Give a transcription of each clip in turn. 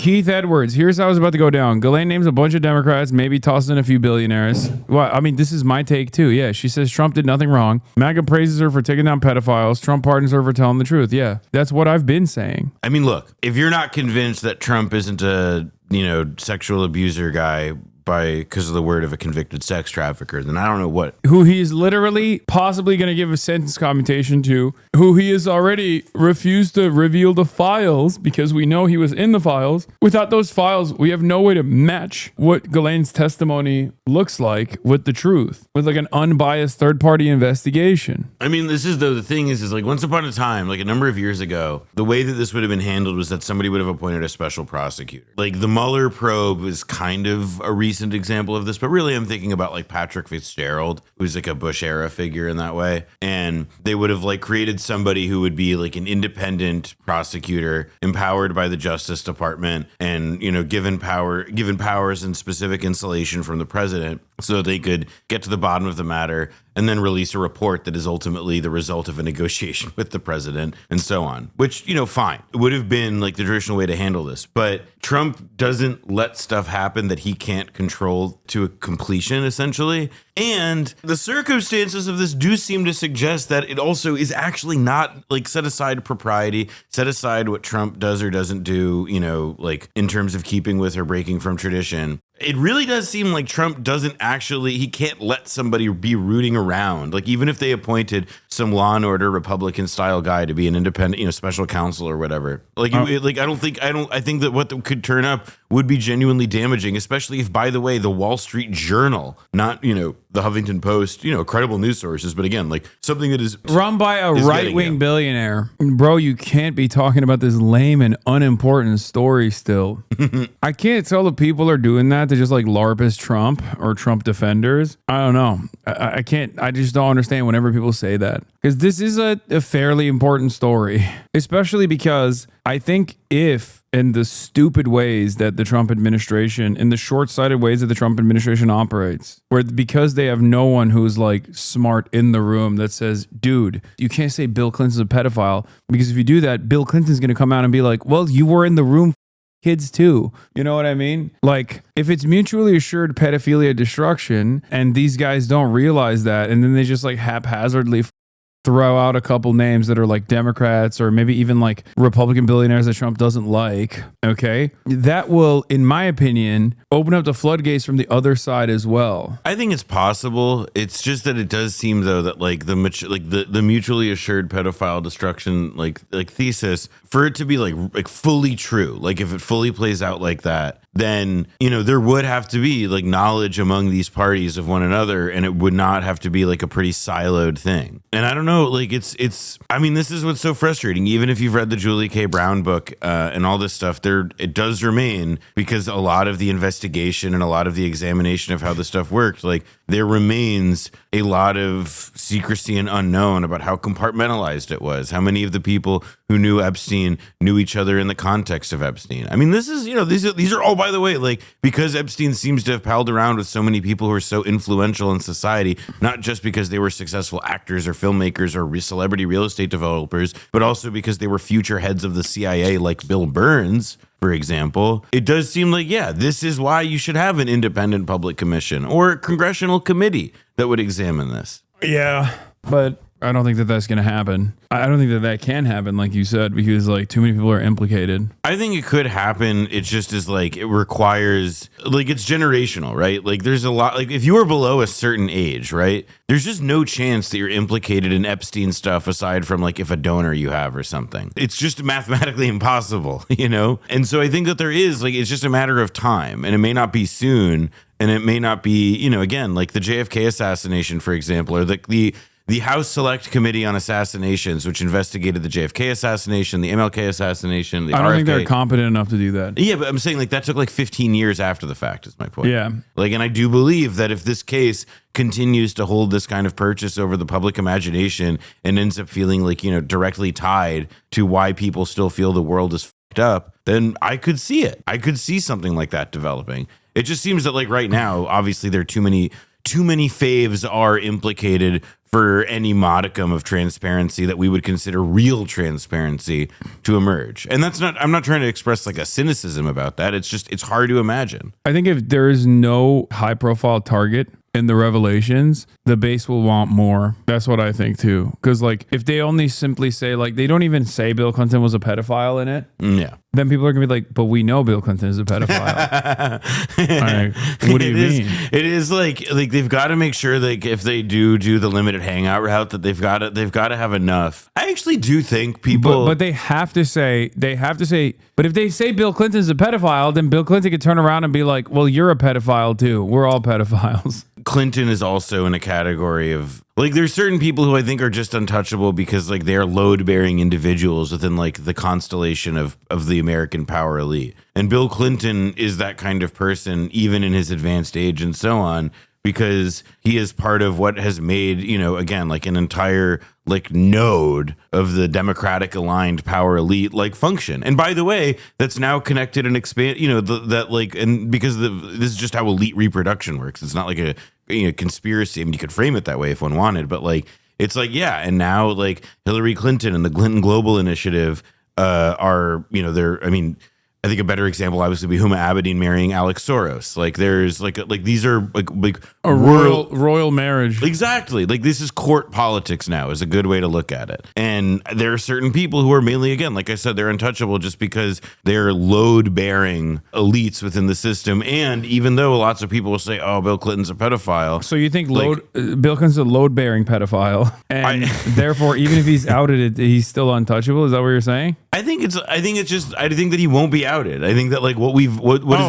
Keith Edwards, here's how it's about to go down. Ghislaine names a bunch of Democrats, maybe tosses in a few billionaires. Well, I mean, this is my take too. Yeah, she says Trump did nothing wrong. MAGA praises her for taking down pedophiles. Trump pardons her for telling the truth. Yeah, that's what I've been saying. I mean, look, if you're not convinced that Trump isn't a, sexual abuser guy because of the word of a convicted sex trafficker, then I don't know what. Who he is literally possibly going to give a sentence commutation to, who he has already refused to reveal the files because we know he was in the files. Without those files, we have no way to match what Ghislaine's testimony looks like with the truth, with like an unbiased third-party investigation. I mean, this is the thing is like once upon a time, like a number of years ago, the way that this would have been handled was that somebody would have appointed a special prosecutor. Like the Mueller probe is kind of a recent example of this, but really I'm thinking about like Patrick Fitzgerald, who's like a Bush era figure in that way. And they would have like created somebody who would be like an independent prosecutor empowered by the Justice Department and, given powers and specific insulation from the president so they could get to the bottom of the matter and then release a report that is ultimately the result of a negotiation with the president and so on, which, fine. It would have been like the traditional way to handle this. But Trump doesn't let stuff happen that he can't control to a completion, essentially. And the circumstances of this do seem to suggest that it also is actually not like set aside propriety, set aside what Trump does or doesn't do, like in terms of keeping with or breaking from tradition. It really does seem like Trump he can't let somebody be rooting around. Like even if they appointed some Law and Order Republican style guy to be an independent, special counsel or whatever. I think that what could turn up would be genuinely damaging, especially if, by the way, the Wall Street Journal, not, the Huffington Post, credible news sources, but again, like something that is run by a right-wing billionaire. Bro, you can't be talking about this lame and unimportant story still. I can't tell if people are doing that to just like LARP as Trump or Trump defenders. I don't know. I can't. I just don't understand whenever people say that, because this is a fairly important story, especially because I think if in the stupid ways that the Trump administration, in the short-sighted ways that the Trump administration operates, where because they have no one who's like smart in the room that says, dude, you can't say Bill Clinton's a pedophile, because if you do that, Bill Clinton's going to come out and be like, well, you were in the room, kids too. You know what I mean? Like if it's mutually assured pedophilia destruction and these guys don't realize that, and then they just like haphazardly throw out a couple names that are like Democrats or maybe even like Republican billionaires that Trump doesn't like, okay, that will, in my opinion, open up the floodgates from the other side as well. I think it's possible. It's just that it does seem though that like the mutually assured pedophile destruction like thesis, for it to be like fully true, like if it fully plays out like that, then, there would have to be like knowledge among these parties of one another, and it would not have to be like a pretty siloed thing. And I don't know, like I mean, this is what's so frustrating. Even if you've read the Julie K. Brown book and all this stuff, it does remain, because a lot of the investigation and a lot of the examination of how this stuff worked, like there remains a lot of secrecy and unknown about how compartmentalized it was, how many of the people who knew Epstein knew each other in the context of Epstein. I mean, this is, these are all, by the way, like, because Epstein seems to have palled around with so many people who are so influential in society, not just because they were successful actors or filmmakers or celebrity real estate developers, but also because they were future heads of the CIA, like Bill Burns, for example. It does seem like, yeah, this is why you should have an independent public commission or a congressional committee that would examine this. Yeah, but I don't think that that's going to happen. I don't think that that can happen, like you said, because like too many people are implicated. I think it could happen. It just is like, it requires, like, it's generational, right? Like there's a lot, like if you are below a certain age, right, there's just no chance that you're implicated in Epstein stuff aside from like if a donor you have or something. It's just mathematically impossible, And so I think that there is, like, it's just a matter of time, and it may not be soon, and it may not be, again, like the JFK assassination, for example, or the House Select Committee on Assassinations, which investigated the JFK assassination, the MLK assassination, the RFK. I don't think they're competent enough to do that. Yeah, but I'm saying like that took like 15 years after the fact is my point. Yeah. Like, and I do believe that if this case continues to hold this kind of purchase over the public imagination and ends up feeling like, directly tied to why people still feel the world is fucked up, then I could see it. I could see something like that developing. It just seems that like right now, obviously there are too many too many faves are implicated for any modicum of transparency that we would consider real transparency to emerge. And I'm not trying to express like a cynicism about that. It's hard to imagine. I think if there is no high profile target in the revelations, the base will want more. That's what I think too. Because like if they only simply say like they don't even say Bill Clinton was a pedophile in it, yeah, then people are gonna be like, but we know Bill Clinton is a pedophile. Like, what do you mean? It is like they've got to make sure that if they do the limited hangout route, that they've got to have enough. I actually do think people, but they have to say. But if they say Bill Clinton's a pedophile, then Bill Clinton could turn around and be like, well, you're a pedophile too. We're all pedophiles. Clinton is also in a category of like there's certain people who I think are just untouchable because like they're load-bearing individuals within like the constellation of the American power elite. And Bill Clinton is that kind of person, even in his advanced age and so on, because he is part of what has made, again, like an entire like node of the democratic aligned power elite like function. And by the way, that's now connected and expand, and because this is just how elite reproduction works. It's not like a conspiracy. I mean, you could frame it that way if one wanted, but like, it's like, yeah. And now like Hillary Clinton and the Clinton Global Initiative I think a better example obviously would be Huma Abedin marrying Alex Soros. Like there's like these are like a royal marriage. Exactly. Like this is court politics now is a good way to look at it. And there are certain people who are mainly, again, like I said, they're untouchable just because they're load bearing elites within the system. And even though lots of people will say, oh, Bill Clinton's a pedophile. So you think Bill Clinton's a load bearing pedophile and therefore even if he's outed, he's still untouchable? Is that what you're saying? I think that he won't be outed. I think that like what has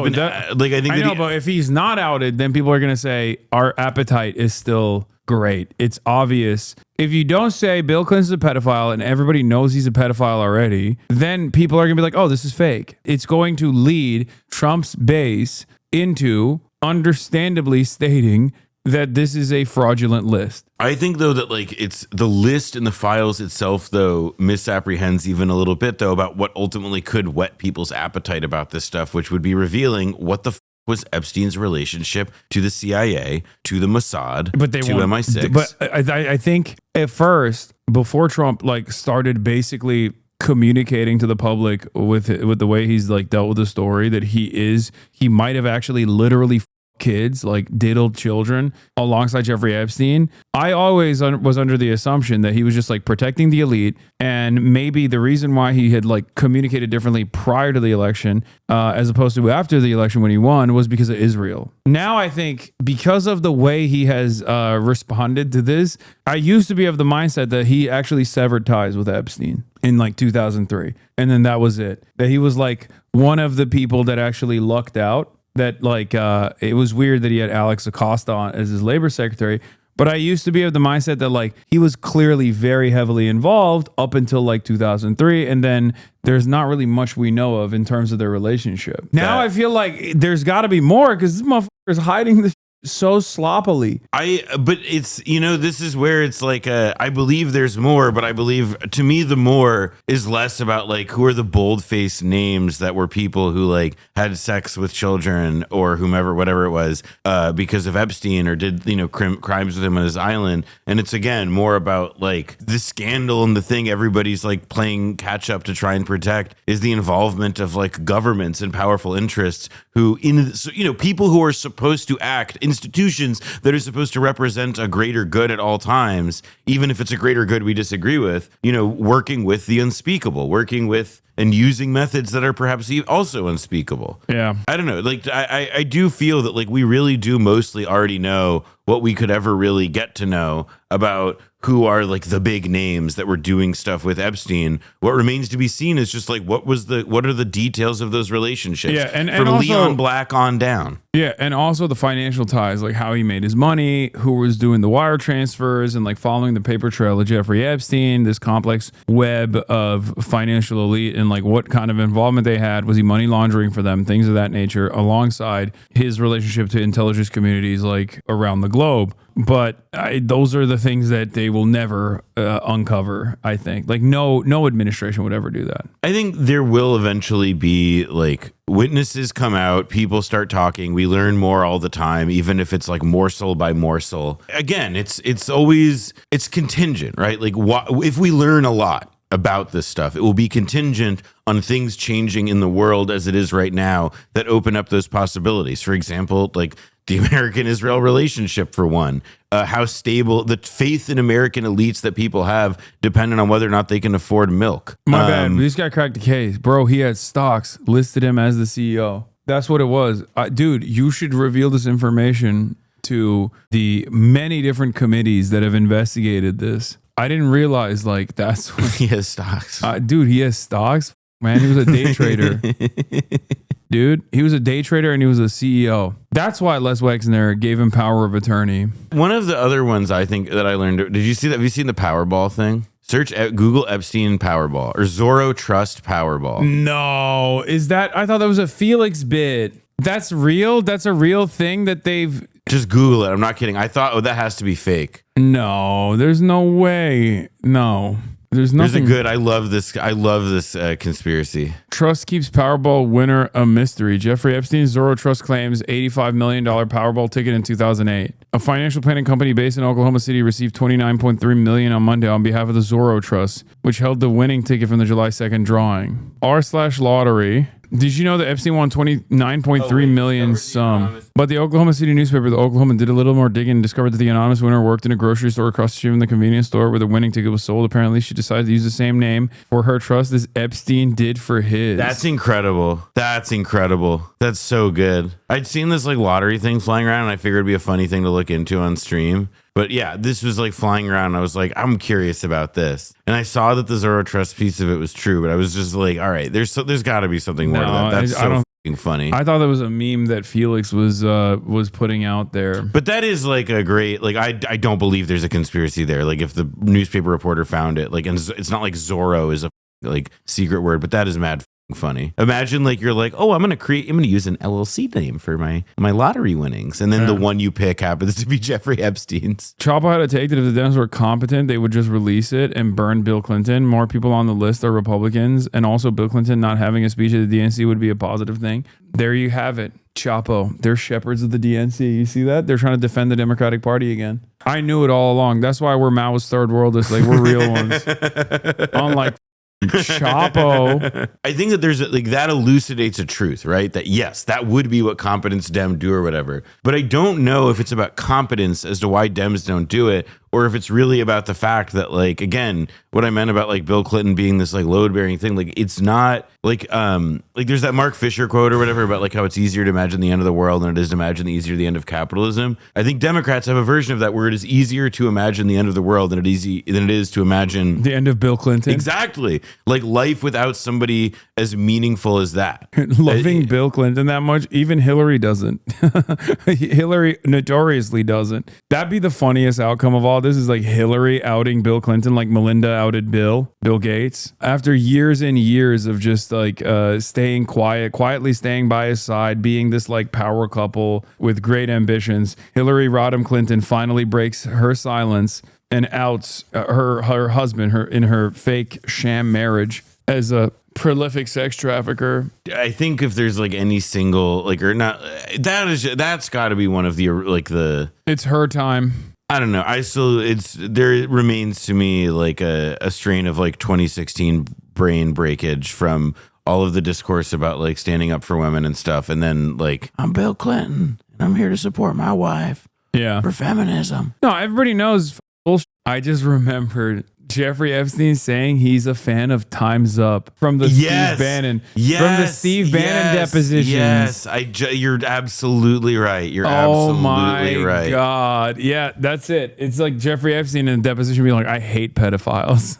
been like I know, but if he's not outed, then people are gonna say our appetite is still great. It's obvious. If you don't say Bill Clinton's a pedophile and everybody knows he's a pedophile already, then people are gonna be like, oh, this is fake. It's going to lead Trump's base into understandably stating that this is a fraudulent list. I think though that like it's the list and the files itself though misapprehends even a little bit though about what ultimately could whet people's appetite about this stuff, which would be revealing what the was Epstein's relationship to the CIA, to the Mossad, to MI6. But I think at first, before Trump like started basically communicating to the public with the way he's like dealt with the story that he might have actually literally kids, like diddled children alongside Jeffrey Epstein. I always was under the assumption that he was just like protecting the elite, and maybe the reason why he had like communicated differently prior to the election as opposed to after the election when he won was because of Israel. Now I think because of the way he has responded to this, I used to be of the mindset that he actually severed ties with Epstein in like 2003, and then that was it. That he was like one of the people that actually lucked out. That like it was weird that he had Alex Acosta on as his labor secretary, but I used to be of the mindset that like he was clearly very heavily involved up until like 2003, and then there's not really much we know of in terms of their relationship. Now I feel like there's got to be more because this motherfucker is hiding this so sloppily. But it's, this is where it's like, I believe there's more, but I believe to me, the more is less about like, who are the bold-faced names that were people who like had sex with children or whomever, whatever it was, because of Epstein or did, crimes with him on his island. And it's again, more about like the scandal and the thing everybody's like playing catch up to try and protect is the involvement of like governments and powerful interests who people who are supposed to act, institutions that are supposed to represent a greater good at all times, even if it's a greater good we disagree with, working with the unspeakable, working with and using methods that are perhaps also unspeakable. Yeah. I don't know. Like, I do feel that like we really do mostly already know what we could ever really get to know about who are like the big names that were doing stuff with Epstein. What remains to be seen is just like what are the details of those relationships? Yeah, and from also, Leon Black on down. Yeah, and also the financial ties, like how he made his money, who was doing the wire transfers, and like following the paper trail of Jeffrey Epstein, this complex web of financial elite and like what kind of involvement they had. Was he money laundering for them? Things of that nature, alongside his relationship to intelligence communities like around the globe. But those are the things that they will never uncover, I think. Like no administration would ever do that. I think there will eventually be like witnesses come out, people start talking, we learn more all the time, even if it's like morsel by morsel. Again, it's contingent, right? Like if we learn a lot about this stuff, it will be contingent on things changing in the world as it is right now that open up those possibilities. For example, like the American-Israel relationship, for one, how stable the faith in American elites that people have, depending on whether or not they can afford milk. My bad. This guy cracked the case, bro. He had stocks, listed him as the CEO. That's what it was, dude. You should reveal this information to the many different committees that have investigated this. I didn't realize like that's what he has stocks. Dude, he has stocks. Man, he was a day trader. Dude, he was a day trader and he was a CEO. That's why Les Wexner gave him power of attorney. One of the other ones I think that I learned, did you see that? Have you seen the Powerball thing? Search Google Epstein Powerball or Zorro Trust Powerball. No, I thought that was a Felix bit. That's real? That's a real thing that they've... Just Google it. I'm not kidding. I thought, that has to be fake. No, there's no way. No. There's nothing. There's a good. I love this conspiracy. Trust keeps Powerball winner a mystery. Jeffrey Epstein's Zorro Trust claims $85 million Powerball ticket in 2008. A financial planning company based in Oklahoma City received $29.3 million on Monday on behalf of the Zorro Trust, which held the winning ticket from the July 2nd drawing. r/lottery. Did you know that Epstein won $29.3 million sum? But the Oklahoma City newspaper, the Oklahoman, did a little more digging and discovered that the anonymous winner worked in a grocery store across the street from the convenience store where the winning ticket was sold. Apparently, she decided to use the same name for her trust as Epstein did for his. That's incredible. That's incredible. That's so good. I'd seen this like lottery thing flying around, and I figured it'd be a funny thing to look into on stream. But yeah, this was like flying around. And I was like, I'm curious about this. And I saw that the Zorro Trust piece of it was true, but I was just like, all right, there's got to be something more to that. That's so fucking funny. I thought that was a meme that Felix was putting out there. But that is like a great, like, I don't believe there's a conspiracy there. Like if the newspaper reporter found it, like, and it's not like Zorro is a like secret word, but that is mad funny. Imagine like you're like, oh, I'm gonna use an LLC name for my lottery winnings, and then the one you pick happens to be Jeffrey Epstein's. Chapo had a take that if the Dems were competent, they would just release it and burn Bill Clinton. More people on the list are Republicans, and also Bill Clinton not having a speech at the DNC would be a positive thing. There you have it. Chapo, they're shepherds of the DNC. You see that? They're trying to defend the Democratic Party again. I knew it all along. That's why we're Maoist third worldists. Like we're real ones. Unlike Chapo. I think that there's like that elucidates a truth, right? That yes, that would be what competence Dem do or whatever. But I don't know if it's about competence as to why Dems don't do it, or if it's really about the fact that, like, again, what I meant about like Bill Clinton being this like load bearing thing, like it's not like there's that Mark Fisher quote or whatever about like how it's easier to imagine the end of the world than it is to imagine the end of capitalism. I think Democrats have a version of that where it is easier to imagine the end of the world than it is to imagine the end of Bill Clinton. Exactly. Like life without somebody as meaningful as that. Loving Bill Clinton that much, even Hillary doesn't. Hillary notoriously doesn't. That'd be the funniest outcome of all this, is like Hillary outing Bill Clinton like Melinda outed Bill Gates. After years and years of just like staying quietly staying by his side, being this like power couple with great ambitions, Hillary Rodham Clinton finally breaks her silence and outs her husband in her fake sham marriage as a prolific sex trafficker. I think if there's like any single like or not, that's got to be one of the like the. It's her time. I don't know. There remains to me like a strain of like 2016 brain breakage from all of the discourse about like standing up for women and stuff, and then like I'm Bill Clinton and I'm here to support my wife. Yeah, for feminism. No, everybody knows bullshit. I just remembered Jeffrey Epstein saying he's a fan of Time's Up from the Steve Bannon. From the Steve Bannon depositions. Yes, you're absolutely right. You're absolutely right. Oh my God. Yeah, that's it. It's like Jeffrey Epstein in a deposition being like, I hate pedophiles.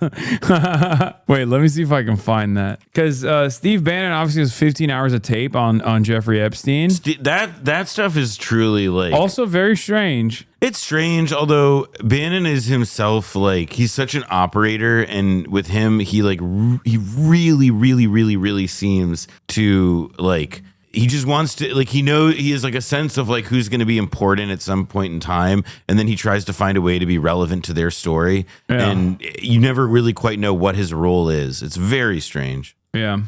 Wait, let me see if I can find that. Because Steve Bannon obviously has 15 hours of tape on Jeffrey Epstein. That stuff is truly like... Also very strange. It's strange, although Bannon is himself like he's such an operator, and with him, he like he really seems to like he just wants to like he has like a sense of like who's going to be important at some point in time, and then he tries to find a way to be relevant to their story, and you never really quite know what his role is. It's very strange. Yeah.